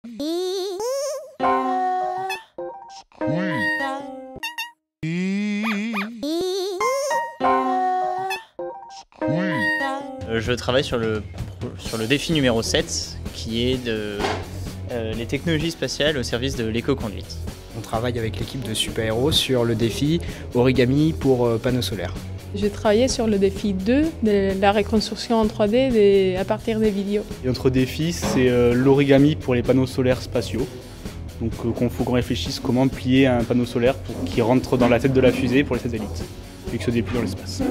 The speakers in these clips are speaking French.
Je travaille sur le défi numéro 7, qui est les technologies spatiales au service de l'éco-conduite. On travaille avec l'équipe de Super Héros sur le défi origami pour panneaux solaires. J'ai travaillé sur le défi 2 de la reconstruction en 3D à partir des vidéos. Et notre défi, c'est l'origami pour les panneaux solaires spatiaux. Donc il faut qu'on réfléchisse comment plier un panneau solaire pour qu'il rentre dans la tête de la fusée pour les satellites et que se déplie dans l'espace.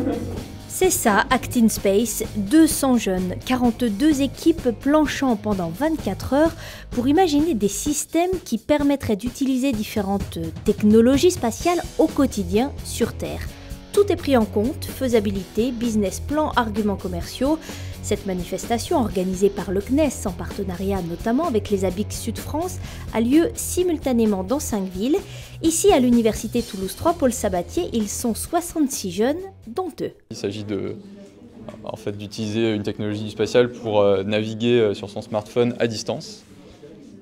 C'est ça, Act in Space, 200 jeunes, 42 équipes planchant pendant 24 heures pour imaginer des systèmes qui permettraient d'utiliser différentes technologies spatiales au quotidien sur Terre. Tout est pris en compte, faisabilité, business plan, arguments commerciaux. Cette manifestation, organisée par le CNES en partenariat notamment avec les ABIC Sud-France, a lieu simultanément dans 5 villes. Ici, à l'Université Toulouse 3, Paul Sabatier, ils sont 66 jeunes, dont eux. Il s'agit d'utiliser une technologie spatiale pour naviguer sur son smartphone à distance.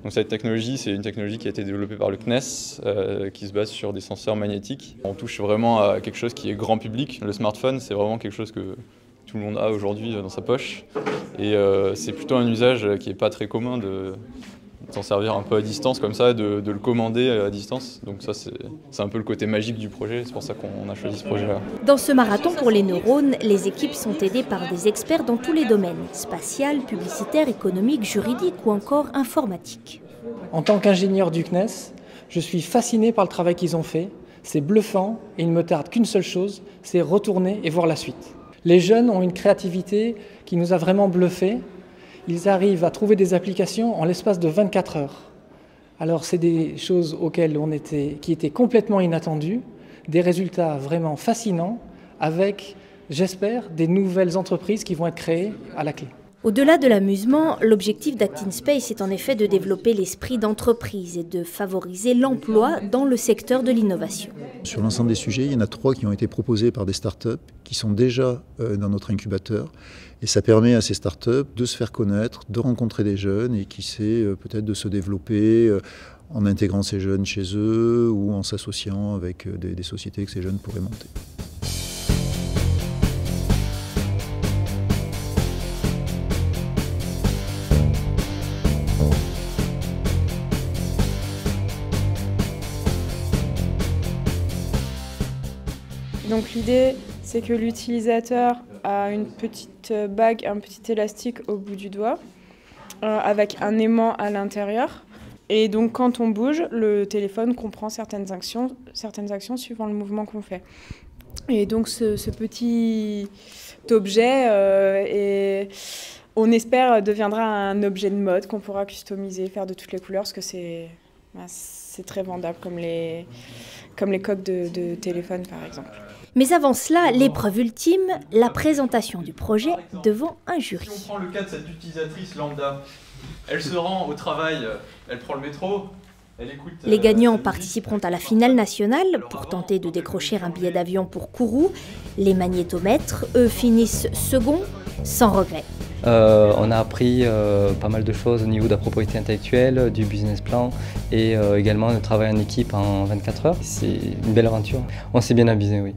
Donc cette technologie, c'est une technologie qui a été développée par le CNES, qui se base sur des senseurs magnétiques. On touche vraiment à quelque chose qui est grand public. Le smartphone, c'est vraiment quelque chose que tout le monde a aujourd'hui dans sa poche. Et c'est plutôt un usage qui n'est pas très commun de s'en servir un peu à distance comme ça, de le commander à distance. Donc ça, c'est un peu le côté magique du projet, c'est pour ça qu'on a choisi ce projet-là. Dans ce marathon pour les neurones, les équipes sont aidées par des experts dans tous les domaines, spatial, publicitaire, économique, juridique ou encore informatique. En tant qu'ingénieur du CNES, je suis fasciné par le travail qu'ils ont fait. C'est bluffant et il ne me tarde qu'une seule chose, c'est retourner et voir la suite. Les jeunes ont une créativité qui nous a vraiment bluffés. Ils arrivent à trouver des applications en l'espace de 24 heures. Alors c'est des choses qui étaient complètement inattendues, des résultats vraiment fascinants avec, j'espère, des nouvelles entreprises qui vont être créées à la clé. Au-delà de l'amusement, l'objectif d'Act in Space est en effet de développer l'esprit d'entreprise et de favoriser l'emploi dans le secteur de l'innovation. Sur l'ensemble des sujets, il y en a 3 qui ont été proposés par des startups qui sont déjà dans notre incubateur. Et ça permet à ces startups de se faire connaître, de rencontrer des jeunes et qui sait peut-être de se développer en intégrant ces jeunes chez eux ou en s'associant avec des sociétés que ces jeunes pourraient monter. Donc l'idée, c'est que l'utilisateur a une petite bague, un petit élastique au bout du doigt, avec un aimant à l'intérieur. Et donc quand on bouge, le téléphone comprend certaines actions suivant le mouvement qu'on fait. Et donc ce petit objet, on espère, deviendra un objet de mode qu'on pourra customiser, faire de toutes les couleurs, parce que c'est très vendable, comme les coques de téléphone par exemple. Mais avant cela, l'épreuve ultime, la présentation du projet devant un jury. Si on prend le cas de cette utilisatrice lambda, elle se rend au travail, elle prend le métro, elle écoute... Les gagnants participeront à la finale nationale pour tenter de décrocher un billet d'avion pour Kourou. Les magnétomètres, eux, finissent second, sans regret. On a appris pas mal de choses au niveau de la propriété intellectuelle, du business plan et également de travail en équipe en 24 heures. C'est une belle aventure. On s'est bien amusé, oui.